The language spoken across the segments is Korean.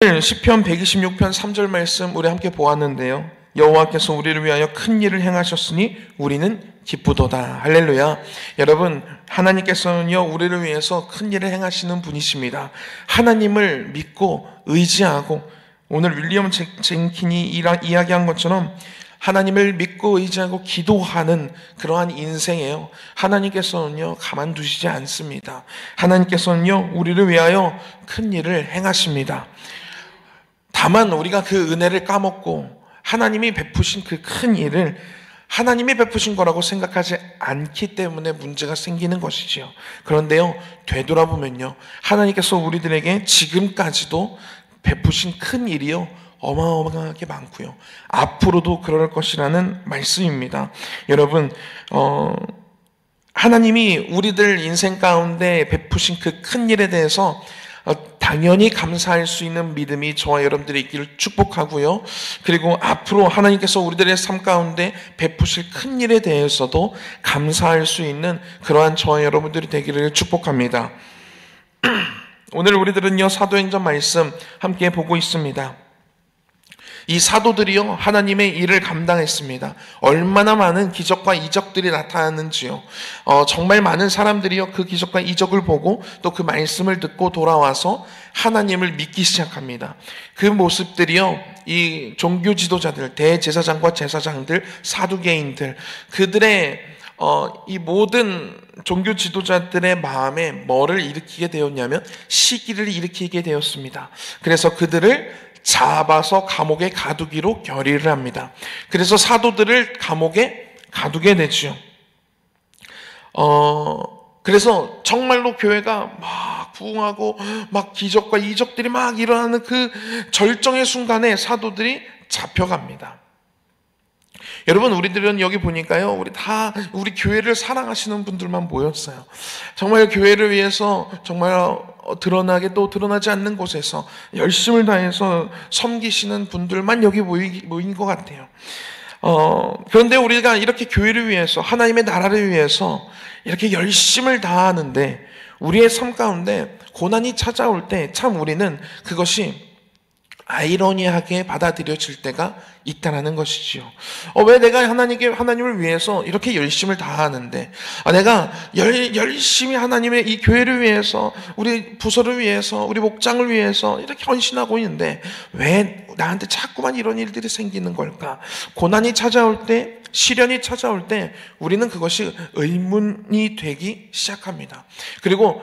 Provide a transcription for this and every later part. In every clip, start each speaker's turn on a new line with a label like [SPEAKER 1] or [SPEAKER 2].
[SPEAKER 1] 오늘 시편 126편 3절 말씀 우리 함께 보았는데요. 여호와께서 우리를 위하여 큰 일을 행하셨으니 우리는 기쁘도다. 할렐루야. 여러분, 하나님께서는요 우리를 위해서 큰 일을 행하시는 분이십니다. 하나님을 믿고 의지하고, 오늘 윌리엄 젠킨이 이야기한 것처럼 하나님을 믿고 의지하고 기도하는 그러한 인생이에요. 하나님께서는요 가만두시지 않습니다. 하나님께서는요 우리를 위하여 큰 일을 행하십니다. 다만 우리가 그 은혜를 까먹고 하나님이 베푸신 그 큰 일을 하나님이 베푸신 거라고 생각하지 않기 때문에 문제가 생기는 것이지요. 그런데요, 되돌아보면요, 하나님께서 우리들에게 지금까지도 베푸신 큰 일이요 어마어마하게 많고요, 앞으로도 그럴 것이라는 말씀입니다. 여러분, 하나님이 우리들 인생 가운데 베푸신 그 큰 일에 대해서 당연히 감사할 수 있는 믿음이 저와 여러분들이 있기를 축복하고요. 그리고 앞으로 하나님께서 우리들의 삶 가운데 베푸실 큰 일에 대해서도 감사할 수 있는 그러한 저와 여러분들이 되기를 축복합니다. 오늘 우리들은요 사도행전 말씀 함께 보고 있습니다. 이 사도들이요 하나님의 일을 감당했습니다. 얼마나 많은 기적과 이적들이 나타났는지요. 정말 많은 사람들이요 그 기적과 이적을 보고 또 그 말씀을 듣고 돌아와서 하나님을 믿기 시작합니다. 그 모습들이요 이 종교 지도자들, 대제사장과 제사장들, 사두개인들, 그들의 이 모든 종교 지도자들의 마음에 뭐를 일으키게 되었냐면 시기를 일으키게 되었습니다. 그래서 그들을 잡아서 감옥에 가두기로 결의를 합니다. 그래서 사도들을 감옥에 가두게 되죠. 그래서 정말로 교회가 막 부흥하고 막 기적과 이적들이 막 일어나는 그 절정의 순간에 사도들이 잡혀갑니다. 여러분, 우리들은 여기 보니까요, 우리 교회를 사랑하시는 분들만 모였어요. 정말 교회를 위해서 정말 드러나게 또 드러나지 않는 곳에서 열심을 다해서 섬기시는 분들만 여기 모인 것 같아요. 그런데 우리가 이렇게 교회를 위해서, 하나님의 나라를 위해서 이렇게 열심을 다하는데 우리의 삶 가운데 고난이 찾아올 때 참 우리는 그것이 아이러니하게 받아들여질 때가 있다는 것이지요. 왜 내가 하나님을 위해서 이렇게 열심을 다하는데, 내가 열심히 하나님의 이 교회를 위해서, 우리 부서를 위해서, 우리 목장을 위해서 이렇게 헌신하고 있는데 왜 나한테 자꾸만 이런 일들이 생기는 걸까? 고난이 찾아올 때, 시련이 찾아올 때 우리는 그것이 의문이 되기 시작합니다. 그리고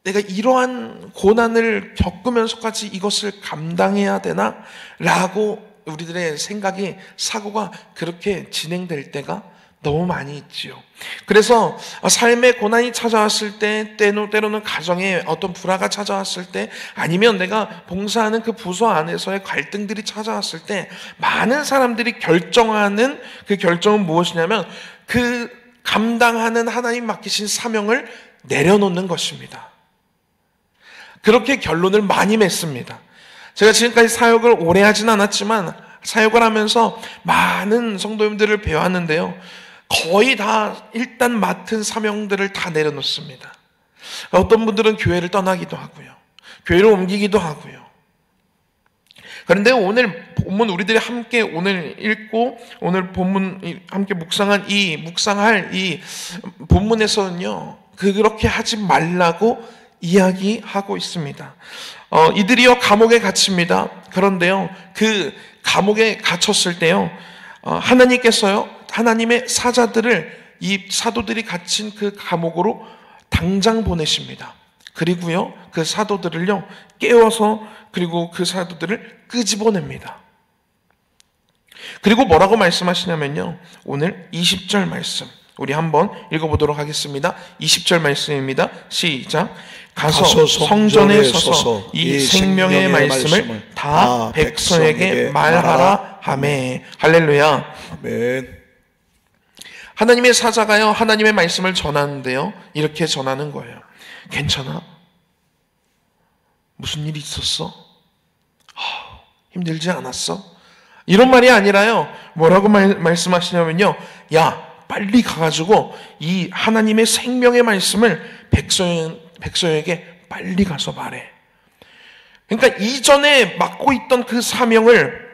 [SPEAKER 1] 내가 이러한 고난을 겪으면서까지 이것을 감당해야 되나? 라고 우리들의 사고가 그렇게 진행될 때가 너무 많이 있지요. 그래서 삶의 고난이 찾아왔을 때, 때로는 가정에 어떤 불화가 찾아왔을 때, 아니면 내가 봉사하는 그 부서 안에서의 갈등들이 찾아왔을 때 많은 사람들이 결정하는 그 결정은 무엇이냐면 그 감당하는 하나님 맡기신 사명을 내려놓는 것입니다. 그렇게 결론을 많이 맺습니다. 제가 지금까지 사역을 오래 하진 않았지만 사역을 하면서 많은 성도님들을 배웠는데요, 거의 다 일단 맡은 사명들을 다 내려놓습니다. 어떤 분들은 교회를 떠나기도 하고요, 교회를 옮기기도 하고요. 그런데 오늘 본문 우리들이 함께 오늘 읽고 오늘 본문 함께 묵상할 이 본문에서는요 그렇게 하지 말라고 이야기하고 있습니다. 이들이요 감옥에 갇힙니다. 그런데요 그 감옥에 갇혔을 때요 하나님께서요 하나님의 사자들을 이 사도들이 갇힌 그 감옥으로 당장 보내십니다. 그리고요 그 사도들을요 깨워서, 그리고 그 사도들을 끄집어냅니다. 그리고 뭐라고 말씀하시냐면요, 오늘 20절 말씀 우리 한번 읽어보도록 하겠습니다. 20절 말씀입니다. 시작. 가서 성전에 서서 이 생명의 말씀을 다 백성에게 말하라 하매. 할렐루야.
[SPEAKER 2] 아멘.
[SPEAKER 1] 하나님의 사자가요 하나님의 말씀을 전하는데요 이렇게 전하는 거예요. 괜찮아? 무슨 일이 있었어? 힘들지 않았어? 이런 말이 아니라요 뭐라고 말씀하시냐면요, 야 빨리 가가지고 이 하나님의 생명의 말씀을 백성에게 빨리 가서 말해. 그러니까 이전에 맡고 있던 그 사명을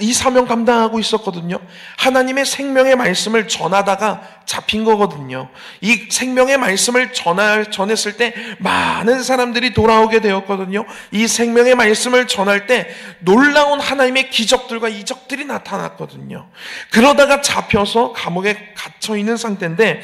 [SPEAKER 1] 이 사명 감당하고 있었거든요. 하나님의 생명의 말씀을 전하다가 잡힌 거거든요. 이 생명의 말씀을 전했을 때 많은 사람들이 돌아오게 되었거든요. 이 생명의 말씀을 전할 때 놀라운 하나님의 기적들과 이적들이 나타났거든요. 그러다가 잡혀서 감옥에 갇혀 있는 상태인데,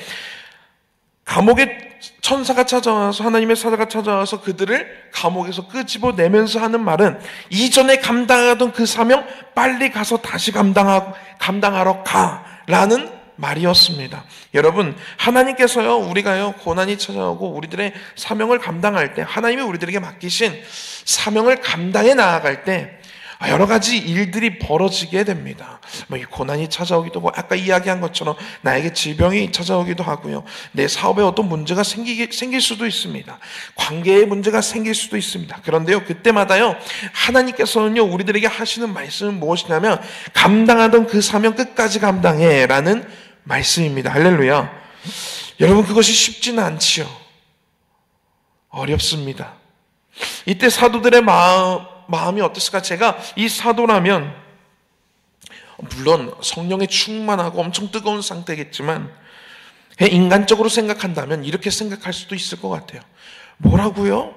[SPEAKER 1] 감옥에 천사가 찾아와서, 하나님의 사자가 찾아와서 그들을 감옥에서 끄집어내면서 하는 말은, 이전에 감당하던 그 사명 빨리 가서 다시 감당하러 가라는 말이었습니다. 여러분, 하나님께서요, 우리가요 고난이 찾아오고 우리들의 사명을 감당할 때, 하나님이 우리들에게 맡기신 사명을 감당해 나아갈 때 여러 가지 일들이 벌어지게 됩니다. 고난이 찾아오기도 하고, 아까 이야기한 것처럼 나에게 질병이 찾아오기도 하고요. 내 사업에 어떤 문제가 생길 수도 있습니다. 관계에 문제가 생길 수도 있습니다. 그런데요, 그때마다요, 하나님께서는요, 우리들에게 하시는 말씀은 무엇이냐면, 감당하던 그 사명 끝까지 감당해 라는 말씀입니다. 할렐루야. 여러분, 그것이 쉽지는 않지요. 어렵습니다. 이때 사도들의 마음이 어땠을까? 제가 이 사도라면, 물론 성령에 충만하고 엄청 뜨거운 상태겠지만, 인간적으로 생각한다면 이렇게 생각할 수도 있을 것 같아요. 뭐라고요?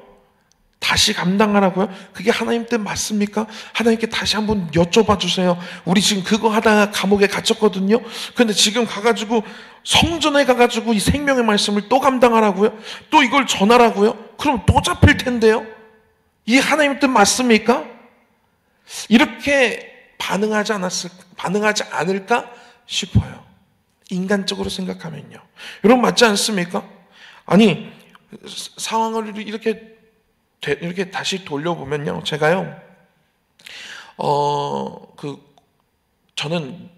[SPEAKER 1] 다시 감당하라고요? 그게 하나님 뜻 맞습니까? 하나님께 다시 한번 여쭤봐 주세요. 우리 지금 그거 하다가 감옥에 갇혔거든요. 근데 지금 가가지고 성전에 가가지고 이 생명의 말씀을 또 감당하라고요? 또 이걸 전하라고요? 그럼 또 잡힐 텐데요? 이 하나님 뜻 맞습니까? 이렇게 반응하지 않을까 싶어요. 인간적으로 생각하면요. 여러분, 맞지 않습니까? 아니, 상황을 이렇게 다시 돌려보면요. 제가요, 저는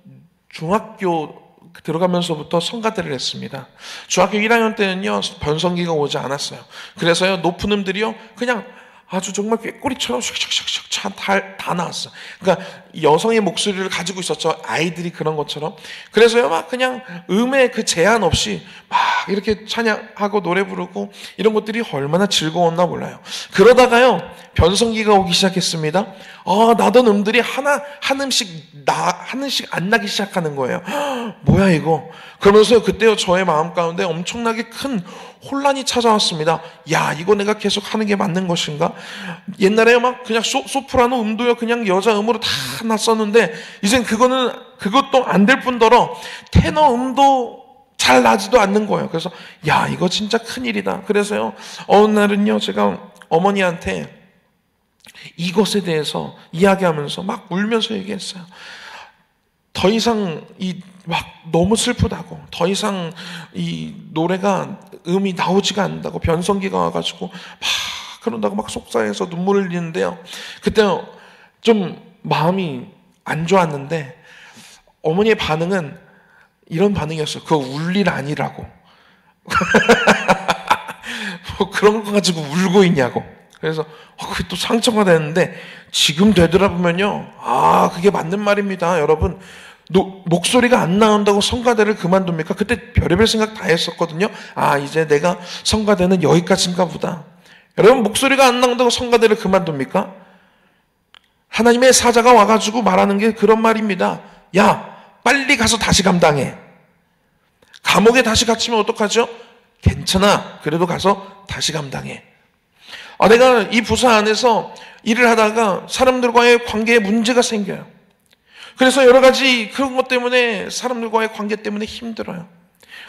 [SPEAKER 1] 중학교 들어가면서부터 성가대를 했습니다. 중학교 1학년 때는요, 변성기가 오지 않았어요. 그래서요, 높은 음들이요, 그냥 아주 정말 꾀꼬리처럼 슉슉슉슉 다 나왔어요. 그러니까 여성의 목소리를 가지고 있었죠. 아이들이 그런 것처럼. 그래서요, 막 그냥 음에 그 제한 없이 막 이렇게 찬양하고 노래 부르고 이런 것들이 얼마나 즐거웠나 몰라요. 그러다가요, 변성기가 오기 시작했습니다. 나던 음들이 하나씩 안 나기 시작하는 거예요. 뭐야 이거? 그러면서 그때요, 저의 마음 가운데 엄청나게 큰 혼란이 찾아왔습니다. 야, 이거 내가 계속 하는 게 맞는 것인가? 옛날에요, 막 그냥 소프라노 음도요, 그냥 여자 음으로 다 났었는데, 이젠 그것도 안 될 뿐더러 테너 음도 잘 나지도 않는 거예요. 그래서 야, 이거 진짜 큰일이다. 그래서요, 어느 날은요, 제가 어머니한테 이것에 대해서 이야기하면서 막 울면서 얘기했어요. 더 이상 막 너무 슬프다고, 더 이상 이 노래가 음이 나오지가 않는다고, 변성기가 와가지고 막 그런다고 막 속상해서 눈물을 흘리는데요. 그때 좀 마음이 안 좋았는데, 어머니의 반응은 이런 반응이었어요. 그거 울 일 아니라고. 뭐 그런 거 가지고 울고 있냐고. 그래서 그게 또 상처가 되는데, 지금 되돌아보면요, 그게 맞는 말입니다. 여러분, 목소리가 안 나온다고 성가대를 그만둡니까? 그때 별의별 생각 다 했었거든요. 이제 내가 성가대는 여기까지인가 보다. 여러분, 목소리가 안 나온다고 성가대를 그만둡니까? 하나님의 사자가 와가지고 말하는 게 그런 말입니다. 야, 빨리 가서 다시 감당해. 감옥에 다시 갇히면 어떡하죠? 괜찮아. 그래도 가서 다시 감당해. 내가 이 부서 안에서 일을 하다가 사람들과의 관계에 문제가 생겨요. 그래서 여러 가지 그런 것 때문에, 사람들과의 관계 때문에 힘들어요.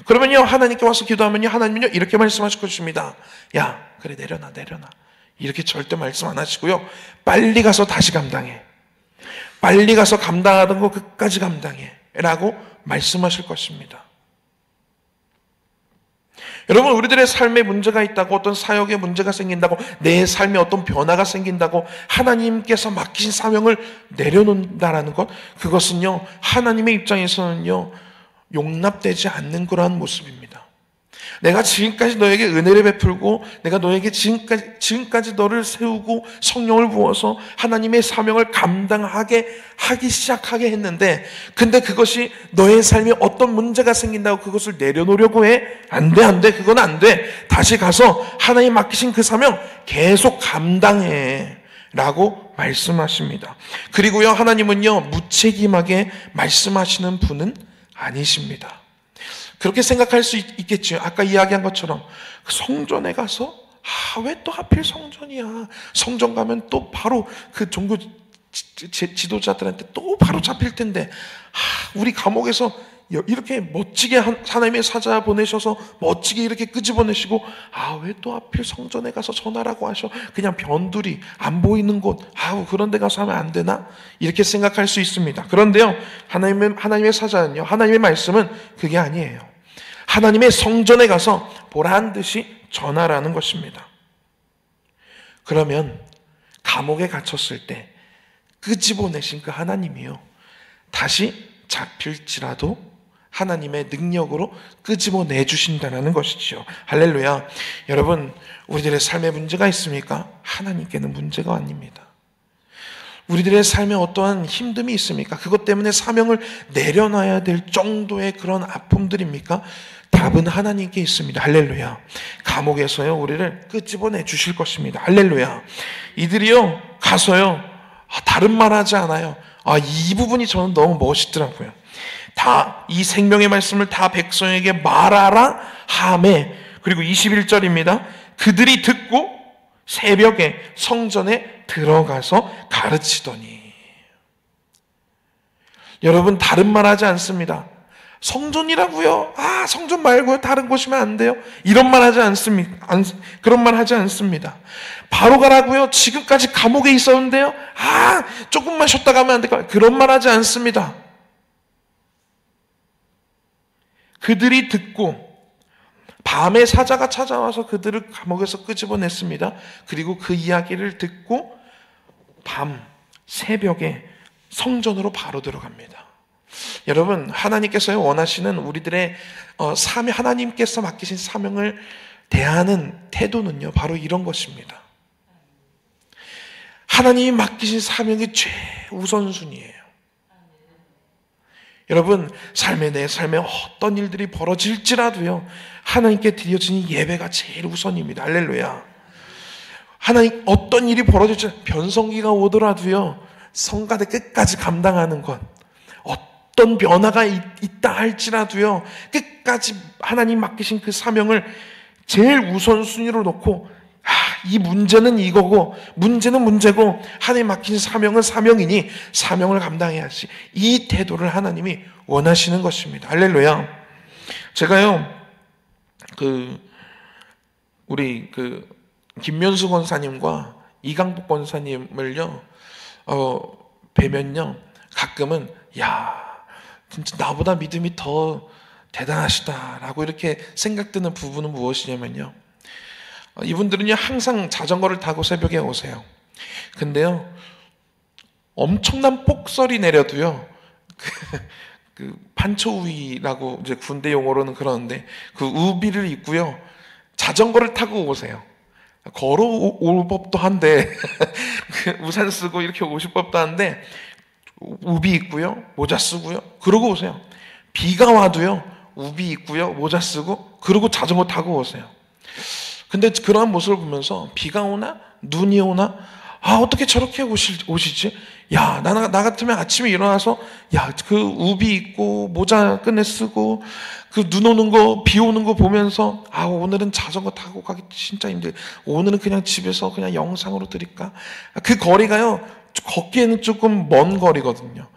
[SPEAKER 1] 그러면요, 하나님께 와서 기도하면요, 하나님은요, 이렇게 말씀하실 것입니다. 야, 그래, 내려놔. 이렇게 절대 말씀 안 하시고요, 빨리 가서 다시 감당해. 빨리 가서 감당하던 거 끝까지 감당해. 라고 말씀하실 것입니다. 여러분, 우리들의 삶에 문제가 있다고, 어떤 사역에 문제가 생긴다고, 내 삶에 어떤 변화가 생긴다고 하나님께서 맡기신 사명을 내려놓는다라는 것, 그것은요, 하나님의 입장에서는요, 용납되지 않는 그러한 모습입니다. 내가 지금까지 너에게 은혜를 베풀고 내가 너에게 지금까지 너를 세우고 성령을 부어서 하나님의 사명을 감당하게 시작하게 했는데, 근데 그것이 너의 삶에 어떤 문제가 생긴다고 그것을 내려놓으려고 해? 안 돼. 그건 안 돼. 다시 가서 하나님 맡기신 그 사명 계속 감당해 라고 말씀하십니다. 그리고요, 하나님은요, 무책임하게 말씀하시는 분은 아니십니다. 그렇게 생각할 수 있겠죠. 아까 이야기한 것처럼 성전에 가서 왜 또 하필 성전이야. 성전 가면 또 바로 그 종교 지도자들한테 또 바로 잡힐 텐데, 우리 감옥에서 이렇게 멋지게 하나님의 사자 보내셔서 멋지게 이렇게 끄집어내시고 왜 또 하필 성전에 가서 전하라고 하셔. 그냥 변두리 안 보이는 곳 그런 데 가서 하면 안 되나? 이렇게 생각할 수 있습니다. 그런데요, 하나님의 사자는요, 하나님의 말씀은 그게 아니에요. 하나님의 성전에 가서 보란 듯이 전하라는 것입니다. 그러면 감옥에 갇혔을 때 끄집어내신 그 하나님이요, 다시 잡힐지라도 하나님의 능력으로 끄집어내 주신다는 것이지요. 할렐루야. 여러분, 우리들의 삶에 문제가 있습니까? 하나님께는 문제가 아닙니다. 우리들의 삶에 어떠한 힘듦이 있습니까? 그것 때문에 사명을 내려놔야 될 정도의 그런 아픔들입니까? 답은 하나님께 있습니다. 할렐루야. 감옥에서요, 우리를 끄집어내 주실 것입니다. 할렐루야. 이들이요, 가서요, 다른 말 하지 않아요. 이 부분이 저는 너무 멋있더라고요. 다 이 생명의 말씀을 다 백성에게 말하라 하매. 그리고 21절입니다. 그들이 듣고 새벽에 성전에 들어가서 가르치더니. 여러분, 다른 말 하지 않습니다. 성전이라고요? 성전 말고요, 다른 곳이면 안 돼요? 이런 말 하지 않습니다. 그런 말 하지 않습니다. 바로 가라고요? 지금까지 감옥에 있었는데요? 조금만 쉬었다 가면 안 될까요? 그런 말 하지 않습니다. 그들이 듣고 밤에 사자가 찾아와서 그들을 감옥에서 끄집어냈습니다. 그리고 그 이야기를 듣고 새벽에 성전으로 바로 들어갑니다. 여러분, 하나님께서 원하시는 우리들의 하나님께서 맡기신 사명을 대하는 태도는요, 바로 이런 것입니다. 하나님이 맡기신 사명이 최우선순위예요. 여러분, 내 삶에 어떤 일들이 벌어질지라도요, 하나님께 드려지는 예배가 제일 우선입니다. 할렐루야. 하나님, 어떤 일이 벌어질지, 변성기가 오더라도요, 성가대 끝까지 감당하는 것, 어떤 변화가 있다 할지라도요, 끝까지 하나님 맡기신 그 사명을 제일 우선순위로 놓고, 이 문제는 이거고, 문제는 문제고, 하나님 맡긴 사명은 사명이니 사명을 감당해야지. 이 태도를 하나님이 원하시는 것입니다. 할렐루야. 제가요, 우리 김면수 권사님과 이강복 권사님을요, 뵈면요, 가끔은 진짜 나보다 믿음이 더 대단하시다라고 이렇게 생각드는 부분은 무엇이냐면요, 이분들은요, 항상 자전거를 타고 새벽에 오세요. 근데요, 엄청난 폭설이 내려도요, 그 판초우위라고 이제 군대 용어로는 그러는데, 그 우비를 입고요, 자전거를 타고 오세요. 걸어올 법도 한데, 우산 쓰고 이렇게 오실 법도 한데, 우비 입고요, 모자 쓰고요, 그러고 오세요. 비가 와도요, 우비 입고요, 모자 쓰고, 그러고 자전거 타고 오세요. 근데 그러한 모습을 보면서 비가 오나 눈이 오나 어떻게 저렇게 오시지? 나 같으면 아침에 일어나서 그 우비 입고 모자 끈에 쓰고 그 눈 오는 거 비 오는 거 보면서 오늘은 자전거 타고 가기 진짜 힘들어. 오늘은 그냥 집에서 그냥 영상으로 드릴까? 그 거리가요, 걷기에는 조금 먼 거리거든요.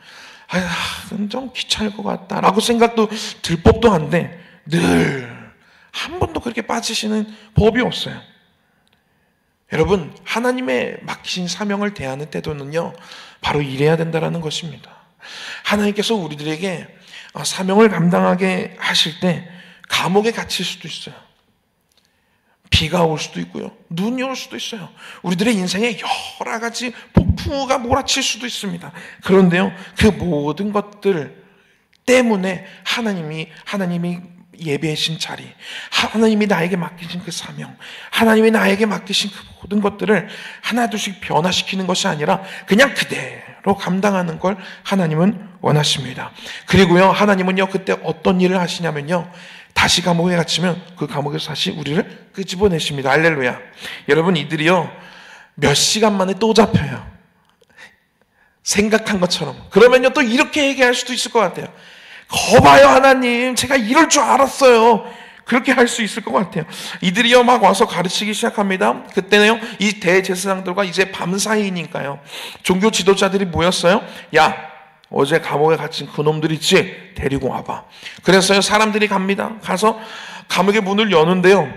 [SPEAKER 1] 좀 귀찮을 것 같다라고 생각도 들 법도 한데 늘 한 번도 그렇게 빠지시는 법이 없어요. 여러분, 하나님의 맡기신 사명을 대하는 태도는요, 바로 이래야 된다는 것입니다. 하나님께서 우리들에게 사명을 감당하게 하실 때 감옥에 갇힐 수도 있어요. 비가 올 수도 있고요, 눈이 올 수도 있어요. 우리들의 인생에 여러 가지 폭풍우가 몰아칠 수도 있습니다. 그런데요, 그 모든 것들 때문에 하나님이 예배신 자리, 하나님이 나에게 맡기신 그 사명, 하나님이 나에게 맡기신 그 모든 것들을 하나둘씩 변화시키는 것이 아니라 그냥 그대로 감당하는 걸 하나님은 원하십니다. 그리고요, 하나님은요, 그때 어떤 일을 하시냐면요, 다시 감옥에 갇히면 그 감옥에서 다시 우리를 끄집어내십니다. 할렐루야. 여러분, 이들이요, 몇 시간 만에 또 잡혀요. 생각한 것처럼. 그러면요, 또 이렇게 얘기할 수도 있을 것 같아요. 거봐요, 하나님, 제가 이럴 줄 알았어요. 그렇게 할 수 있을 것 같아요. 이들이요, 막 와서 가르치기 시작합니다. 그때는요, 이 대제사장들과 이제 밤사이니까요, 종교 지도자들이 모였어요. 야, 어제 감옥에 갇힌 그놈들 있지? 데리고 와봐. 그래서요, 사람들이 갑니다. 가서 감옥의 문을 여는데요,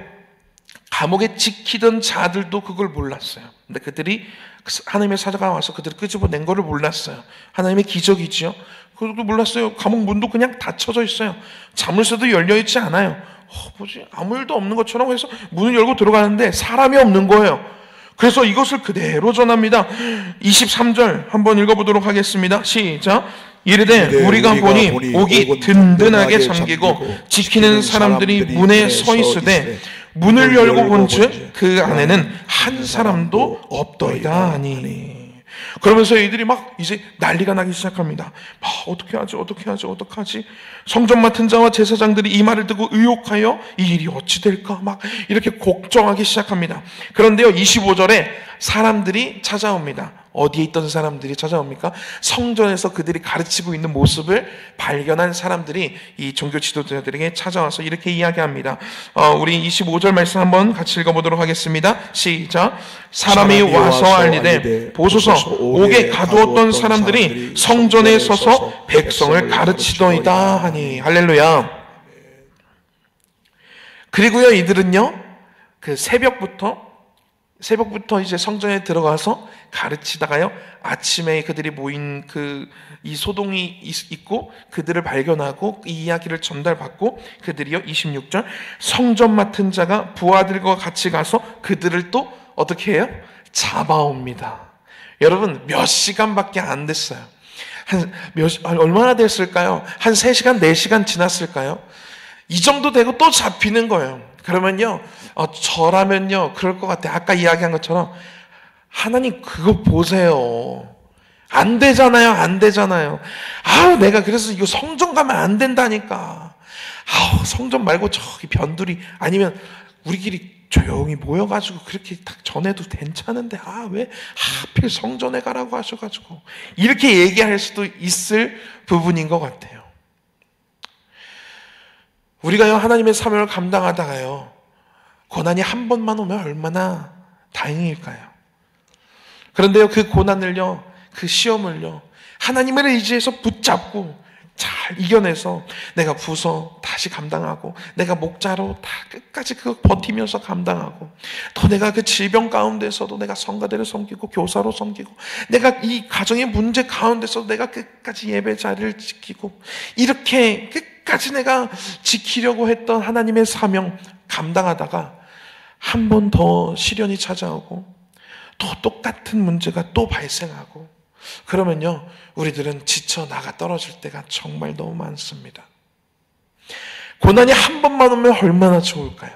[SPEAKER 1] 감옥에 지키던 자들도 그걸 몰랐어요. 근데 그들이 하나님의 사자가 와서 그들을 끄집어낸 거를 몰랐어요. 하나님의 기적이지요. 그것도 몰랐어요. 감옥 문도 그냥 닫혀져 있어요. 자물쇠도 열려있지 않아요. 뭐지? 아무 일도 없는 것처럼 해서 문을 열고 들어가는데 사람이 없는 거예요. 그래서 이것을 그대로 전합니다. 23절 한번 읽어보도록 하겠습니다. 시작. 이르되 우리가 보니 옥이 든든하게 잠기고 지키는 사람들이 문에 서 있으되 문을 열고 본즉 그 안에는 한 사람도 없더이다 하니. 그러면서 이들이 막 이제 난리가 나기 시작합니다. 어떻게 하지? 성전 맡은 자와 제사장들이 이 말을 듣고 의혹하여 이 일이 어찌 될까? 막 이렇게 걱정하기 시작합니다. 그런데요, 25절에 사람들이 찾아옵니다. 어디에 있던 사람들이 찾아옵니까? 성전에서 그들이 가르치고 있는 모습을 발견한 사람들이 이 종교 지도자들에게 찾아와서 이렇게 이야기합니다. 우리 25절 말씀 한번 같이 읽어보도록 하겠습니다. 시작. 사람이 와서 알리되 보소서 옥에 가두었던 사람들이 성전에 서서 백성을 가르치더이다 하니. 할렐루야. 그리고요, 이들은요, 그 새벽부터 이제 성전에 들어가서 가르치다가요, 아침에 그들이 모인 이 소동이 있고 그들을 발견하고 이 이야기를 전달받고 그들이요, 26절, 성전 맡은 자가 부하들과 같이 가서 그들을 또 어떻게 해요? 잡아옵니다. 여러분, 몇 시간밖에 안 됐어요. 얼마나 됐을까요? 한 3시간, 4시간 지났을까요? 이 정도 되고 또 잡히는 거예요. 그러면요, 저라면요, 그럴 것 같아요. 아까 이야기한 것처럼, 하나님, 그거 보세요. 안 되잖아요. 내가 그래서 이거 성전 가면 안 된다니까. 성전 말고 저기 변두리, 아니면 우리끼리 조용히 모여가지고 그렇게 딱 전해도 괜찮은데, 왜 하필 성전에 가라고 하셔가지고. 이렇게 얘기할 수도 있을 부분인 것 같아요. 우리가요, 하나님의 사명을 감당하다가요, 고난이 한 번만 오면 얼마나 다행일까요? 그런데요, 그 고난을요, 그 시험을요, 하나님을 의지해서 붙잡고 잘 이겨내서 내가 부서 다시 감당하고, 내가 목자로 다 끝까지 그거 버티면서 감당하고, 또 내가 그 질병 가운데서도 내가 성가대를 섬기고 교사로 섬기고, 내가 이 가정의 문제 가운데서도 내가 끝까지 예배 자리를 지키고, 이렇게 끝까지 내가 지키려고 했던 하나님의 사명 감당하다가 한 번 더 시련이 찾아오고 또 똑같은 문제가 또 발생하고, 그러면요, 우리들은 지쳐 나가 떨어질 때가 정말 너무 많습니다. 고난이 한 번만 오면 얼마나 좋을까요?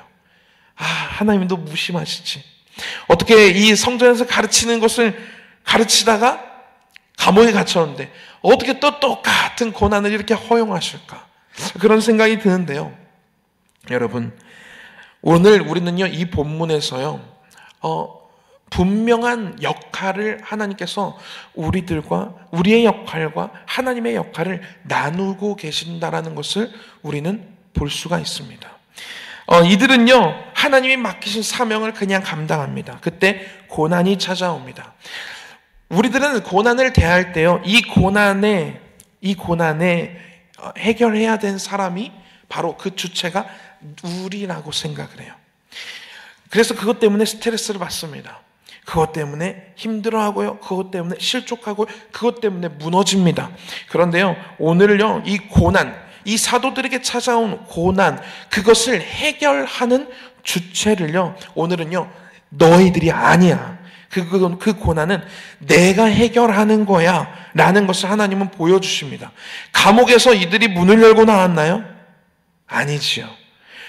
[SPEAKER 1] 하나님도 무심하시지. 어떻게 이 성전에서 가르치는 것을 가르치다가 감옥에 갇혔는데 어떻게 또 똑같은 고난을 이렇게 허용하실까? 그런 생각이 드는데요. 여러분, 오늘 우리는요, 이 본문에서요, 분명한 역할을 하나님께서 우리의 역할과 하나님의 역할을 나누고 계신다라는 것을 우리는 볼 수가 있습니다. 이들은요, 하나님이 맡기신 사명을 그냥 감당합니다. 그때 고난이 찾아옵니다. 우리들은 고난을 대할 때요, 이 고난에 해결해야 된 사람이 바로 그 주체가 우리라고 생각을 해요. 그래서 그것 때문에 스트레스를 받습니다. 그것 때문에 힘들어하고요, 그것 때문에 실족하고, 그것 때문에 무너집니다. 그런데요, 오늘요, 이 고난, 이 사도들에게 찾아온 고난, 그것을 해결하는 주체를요, 오늘은요, 너희들이 아니야. 그 고난은 내가 해결하는 거야 라는 것을 하나님은 보여주십니다. 감옥에서 이들이 문을 열고 나왔나요? 아니지요.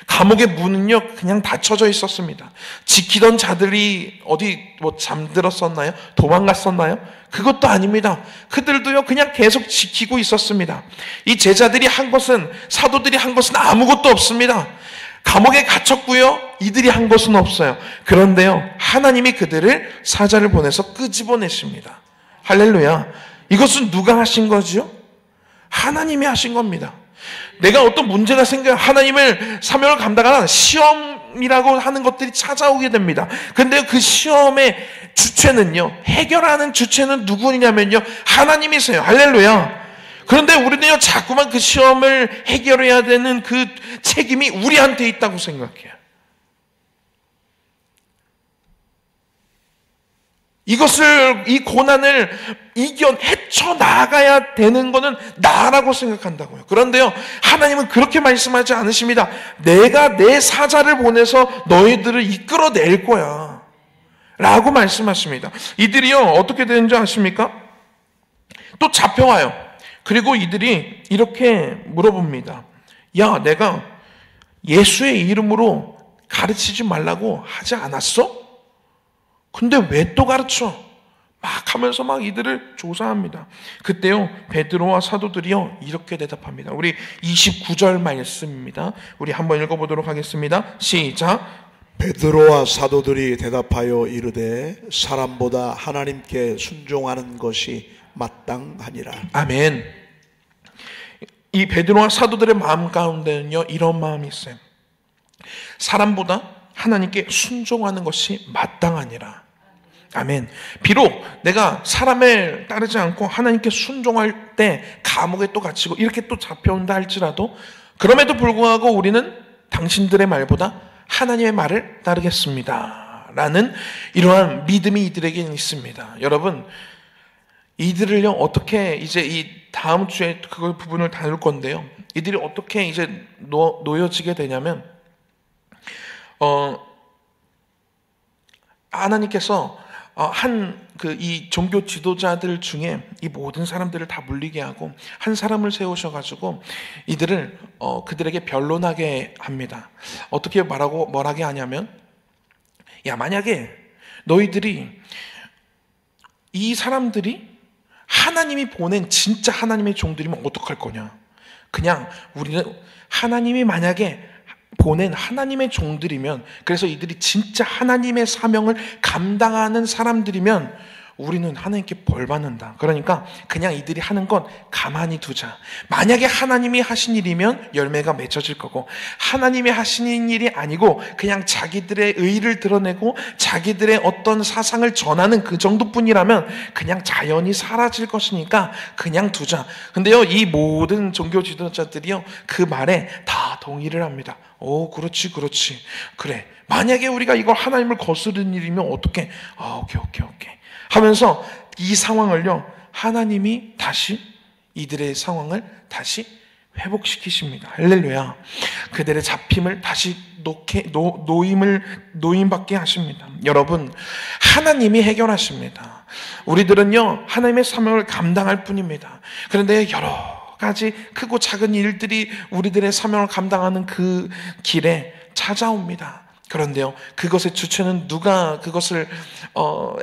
[SPEAKER 1] 감옥의 문은요, 그냥 닫혀져 있었습니다. 지키던 자들이 어디 잠들었었나요? 도망갔었나요? 그것도 아닙니다. 그들도요, 그냥 계속 지키고 있었습니다. 이 제자들이 한 것은, 사도들이 한 것은 아무것도 없습니다. 감옥에 갇혔고요, 이들이 한 것은 없어요. 그런데요, 하나님이 그들을 사자를 보내서 끄집어내십니다. 할렐루야. 이것은 누가 하신 거죠? 하나님이 하신 겁니다. 내가 어떤 문제가 생겨 하나님을 사명을 감당하는 시험이라고 하는 것들이 찾아오게 됩니다. 그런데 그 시험의 주체는요, 해결하는 주체는 누구냐면요, 하나님이세요. 할렐루야. 그런데 우리는요, 자꾸만 그 시험을 해결해야 되는 그 책임이 우리한테 있다고 생각해요. 이 고난을 헤쳐나가야 되는 것은 나라고 생각한다고요. 그런데요, 하나님은 그렇게 말씀하지 않으십니다. 내가 내 사자를 보내서 너희들을 이끌어낼 거야 라고 말씀하십니다. 이들이요, 어떻게 되는지 아십니까? 또 잡혀와요. 그리고 이들이 이렇게 물어봅니다. 야, 내가 예수의 이름으로 가르치지 말라고 하지 않았어? 근데 왜 또 가르쳐? 막 하면서 막 이들을 조사합니다. 그때요, 베드로와 사도들이요, 이렇게 대답합니다. 우리 29절 말씀입니다. 우리 한번 읽어보도록 하겠습니다. 시작.
[SPEAKER 2] 베드로와 사도들이 대답하여 이르되 사람보다 하나님께 순종하는 것이 마땅하니라.
[SPEAKER 1] 아멘. 이 베드로와 사도들의 마음 가운데는요, 이런 마음이 있어요. 사람보다 하나님께 순종하는 것이 마땅하니라. 아멘. 비록 내가 사람을 따르지 않고 하나님께 순종할 때 감옥에 또 갇히고 이렇게 또 잡혀온다 할지라도, 그럼에도 불구하고 우리는 당신들의 말보다 하나님의 말을 따르겠습니다 라는 이러한 믿음이 이들에게는 있습니다. 여러분, 이들을요, 어떻게 이제 이 다음 주에 그 부분을 다룰 건데요, 이들이 어떻게 이제 놓여지게 되냐면, 하나님께서 이 종교 지도자들 중에 이 모든 사람들을 다 물리게 하고 한 사람을 세우셔가지고 이들을 그들에게 변론하게 합니다. 어떻게 뭐라게 하냐면, 야, 만약에 너희들이 이 사람들이 하나님이 보낸 진짜 하나님의 종들이면 어떡할 거냐? 그냥 우리는 하나님이 만약에 보낸 하나님의 종들이면, 그래서 이들이 진짜 하나님의 사명을 감당하는 사람들이면 우리는 하나님께 벌 받는다. 그러니까 그냥 이들이 하는 건 가만히 두자. 만약에 하나님이 하신 일이면 열매가 맺어질 거고, 하나님이 하시는 일이 아니고 그냥 자기들의 의를 드러내고 자기들의 어떤 사상을 전하는 그 정도뿐이라면 그냥 자연히 사라질 것이니까 그냥 두자. 근데요, 이 모든 종교 지도자들이요, 그 말에 다 동의를 합니다. 오, 그렇지. 그래. 만약에 우리가 이걸 하나님을 거스르는 일이면 어떡해? 오케이. 하면서 이 상황을요, 하나님이 다시 이들의 상황을 다시 회복시키십니다. 할렐루야. 그들의 잡힘을 다시 노임받게 하십니다. 여러분, 하나님이 해결하십니다. 우리들은요, 하나님의 사명을 감당할 뿐입니다. 그런데 여러 가지 크고 작은 일들이 우리들의 사명을 감당하는 그 길에 찾아옵니다. 그런데요, 그것의 주체는 누가 그것을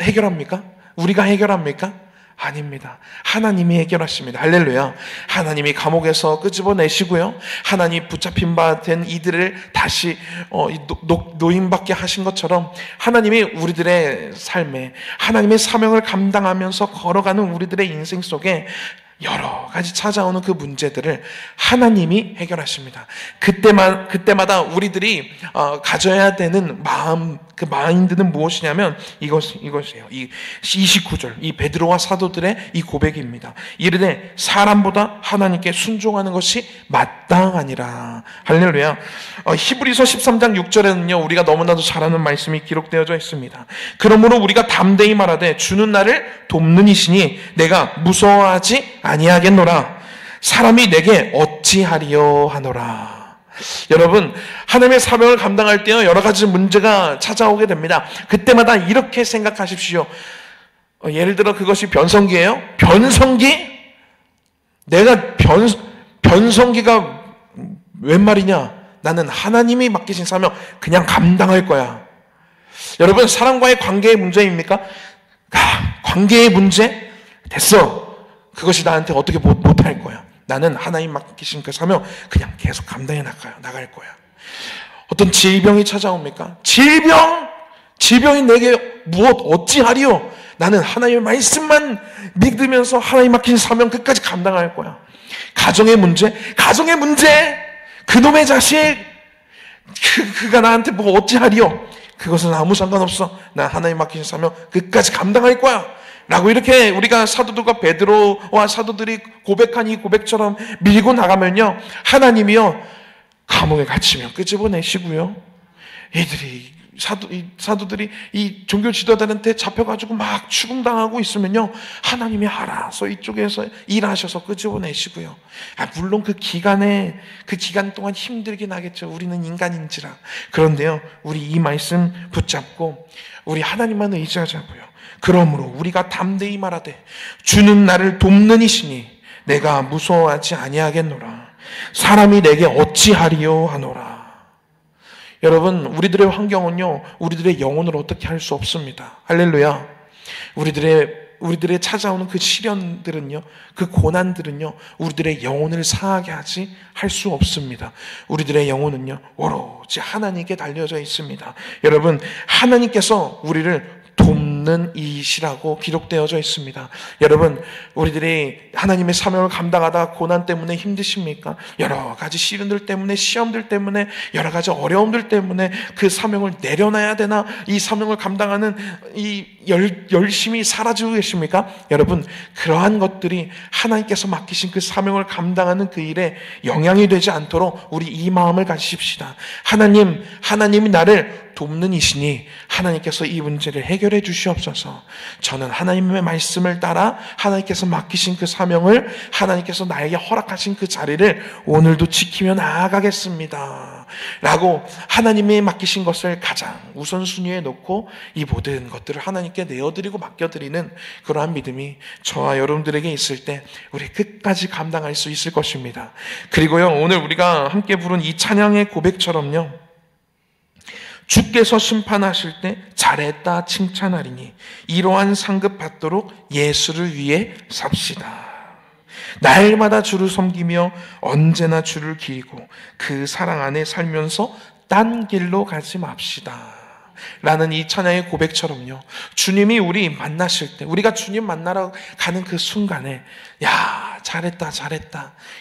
[SPEAKER 1] 해결합니까? 우리가 해결합니까? 아닙니다. 하나님이 해결하십니다. 할렐루야. 하나님이 감옥에서 끄집어내시고요, 하나님 붙잡힌 바 된 이들을 다시 노임받게 하신 것처럼 하나님이 우리들의 삶에 하나님의 사명을 감당하면서 걸어가는 우리들의 인생 속에 여러 가지 찾아오는 그 문제들을 하나님이 해결하십니다. 그때마다 우리들이 가져야 되는 마음, 그 마인드는 무엇이냐면 이것이에요. 이 29절, 이 베드로와 사도들의 이 고백입니다. 이르되 사람보다 하나님께 순종하는 것이 마땅하니라. 할렐루야. 히브리서 13장 6절에는요, 우리가 너무나도 잘 아는 말씀이 기록되어져 있습니다. 그러므로 우리가 담대히 말하되 주는 나를 돕는 이시니 내가 무서워하지 아니하겠노라. 사람이 내게 어찌하리요 하노라. 여러분, 하나님의 사명을 감당할 때요, 여러 가지 문제가 찾아오게 됩니다. 그때마다 이렇게 생각하십시오. 예를 들어 그것이 변성기예요? 변성기? 내가 변성기가 웬 말이냐? 나는 하나님이 맡기신 사명 그냥 감당할 거야. 여러분, 사람과의 관계의 문제입니까? 관계의 문제? 됐어. 그것이 나한테 어떻게 못할 거야. 나는 하나님 맡기신 그 사명 그냥 계속 감당해 나갈 거야. 어떤 질병이 찾아옵니까? 질병이 내게 무엇 어찌하리요? 나는 하나님의 말씀만 믿으면서 하나님 맡기신 사명 끝까지 감당할 거야. 가정의 문제? 그놈의 자식! 그가 나한테 뭐 어찌하리요? 그것은 아무 상관없어. 나 하나님 맡기신 사명 끝까지 감당할 거야. 라고 이렇게 우리가 사도들과 베드로와 사도들이 고백한 이 고백처럼 밀고 나가면요, 하나님이요 감옥에 갇히면 끄집어내시고요, 사도들이 이 종교 지도자들한테 잡혀가지고 막 추궁당하고 있으면요, 하나님이 알아서 이쪽에서 일하셔서 끄집어내시고요. 물론 그 기간 동안 힘들긴 하겠죠. 우리는 인간인지라. 그런데요, 우리 이 말씀 붙잡고 우리 하나님만 의지하자고요. 그러므로 우리가 담대히 말하되 주는 나를 돕는 이시니 내가 무서워하지 아니하겠노라. 사람이 내게 어찌하리요 하노라. 여러분, 우리들의 환경은요, 우리들의 영혼을 어떻게 할 수 없습니다. 할렐루야. 우리들의 찾아오는 그 시련들은요, 그 고난들은요, 우리들의 영혼을 상하게 할 수 없습니다. 우리들의 영혼은요, 오로지 하나님께 달려져 있습니다. 여러분, 하나님께서 우리를 돕는 이시라고 기록되어져 있습니다. 여러분, 우리들이 하나님의 사명을 감당하다 고난 때문에 힘드십니까? 여러 가지 시련들 때문에, 시험들 때문에, 여러 가지 어려움들 때문에 그 사명을 내려놔야 되나? 이 사명을 감당하는 이 열심히 사라지고 계십니까? 여러분, 그러한 것들이 하나님께서 맡기신 그 사명을 감당하는 그 일에 영향이 되지 않도록 우리 이 마음을 가지십시다. 하나님이 나를 돕는 이시니 하나님께서 이 문제를 해결해 주시옵소서. 저는 하나님의 말씀을 따라 하나님께서 맡기신 그 사명을, 하나님께서 나에게 허락하신 그 자리를 오늘도 지키며 나아가겠습니다 라고 하나님이 맡기신 것을 가장 우선순위에 놓고 이 모든 것들을 하나님께 내어드리고 맡겨드리는 그러한 믿음이 저와 여러분들에게 있을 때 우리 끝까지 감당할 수 있을 것입니다. 그리고요, 오늘 우리가 함께 부른 이 찬양의 고백처럼요, 주께서 심판하실 때 잘했다 칭찬하리니 이러한 상급 받도록 예수를 위해 삽시다. 날마다 주를 섬기며 언제나 주를 기리고 그 사랑 안에 살면서 딴 길로 가지 맙시다 라는 이 찬양의 고백처럼요, 주님이 우리 만나실 때, 우리가 주님 만나러 가는 그 순간에 야, 잘했다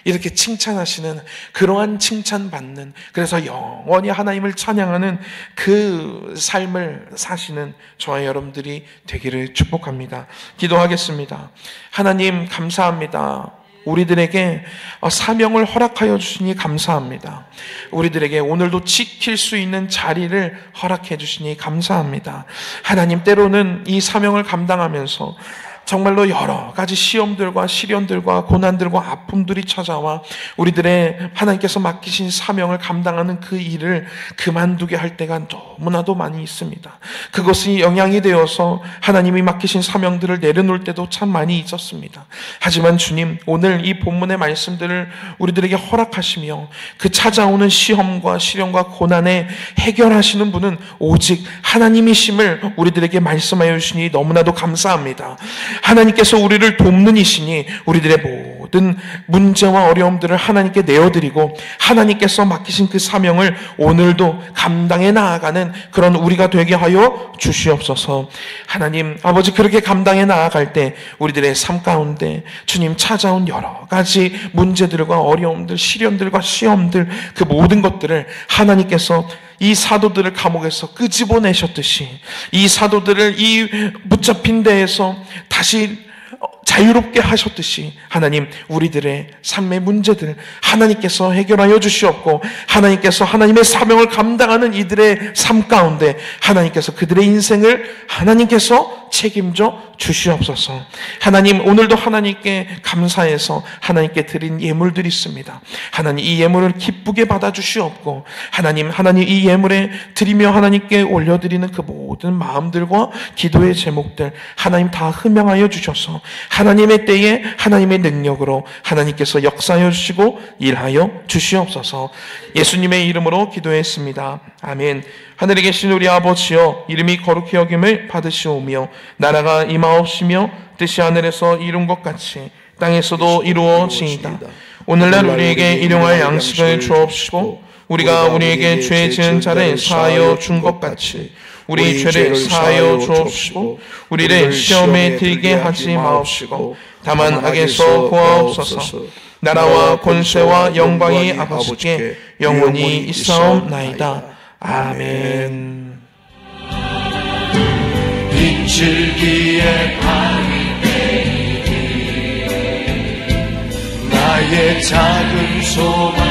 [SPEAKER 1] 이렇게 칭찬하시는, 그러한 칭찬받는, 그래서 영원히 하나님을 찬양하는 그 삶을 사시는 저와 여러분들이 되기를 축복합니다. 기도하겠습니다. 하나님, 감사합니다. 우리들에게 사명을 허락하여 주시니 감사합니다. 우리들에게 오늘도 지킬 수 있는 자리를 허락해 주시니 감사합니다. 하나님, 때로는 이 사명을 감당하면서 정말로 여러 가지 시험들과 시련들과 고난들과 아픔들이 찾아와 우리들의 하나님께서 맡기신 사명을 감당하는 그 일을 그만두게 할 때가 너무나도 많이 있습니다. 그것이 영향이 되어서 하나님이 맡기신 사명들을 내려놓을 때도 참 많이 있었습니다. 하지만 주님, 오늘 이 본문의 말씀들을 우리들에게 허락하시며 그 찾아오는 시험과 시련과 고난에 해결하시는 분은 오직 하나님이심을 우리들에게 말씀하여 주시니 너무나도 감사합니다. 하나님께서 우리를 돕는 이시니 우리들의 모든 문제와 어려움들을 하나님께 내어드리고 하나님께서 맡기신 그 사명을 오늘도 감당해 나아가는 그런 우리가 되게 하여 주시옵소서. 하나님 아버지, 그렇게 감당해 나아갈 때 우리들의 삶 가운데 주님 찾아온 여러 가지 문제들과 어려움들, 시련들과 시험들, 그 모든 것들을 하나님께서 이 사도들을 감옥에서 끄집어내셨듯이 이 사도들을 이 붙잡힌 데에서 다시 자유롭게 하셨듯이 하나님, 우리들의 삶의 문제들 하나님께서 해결하여 주시옵고 하나님께서 하나님의 사명을 감당하는 이들의 삶 가운데 하나님께서 그들의 인생을 하나님께서 책임져 주시옵소서. 하나님, 오늘도 하나님께 감사해서 하나님께 드린 예물들이 있습니다. 하나님, 이 예물을 기쁘게 받아주시옵고, 하나님 이 예물에 드리며 하나님께 올려드리는 그 모든 마음들과 기도의 제목들 하나님 다 흠양하여 주셔서 하나님의 때에 하나님의 능력으로 하나님께서 역사하여 주시고 일하여 주시옵소서. 예수님의 이름으로 기도했습니다. 아멘. 하늘에 계신 우리 아버지여, 이름이 거룩히 여김을 받으시오며 나라가 임하옵시며 뜻이 하늘에서 이룬 것 같이 땅에서도 이루어지이다. 오늘날 우리에게 일용할 양식을 주옵시고 우리가 우리에게 죄 지은 자를 사하여 준 것 같이 우리 죄를 사하여 주옵시고 우리를 시험에 들게 하지 마옵시고 다만 악에서 구하옵소서. 나라와 권세와 영광이 아버지께 영원히 있사옵나이다. 아멘. 빗줄기에 밤이 내리니 나의 작은 소망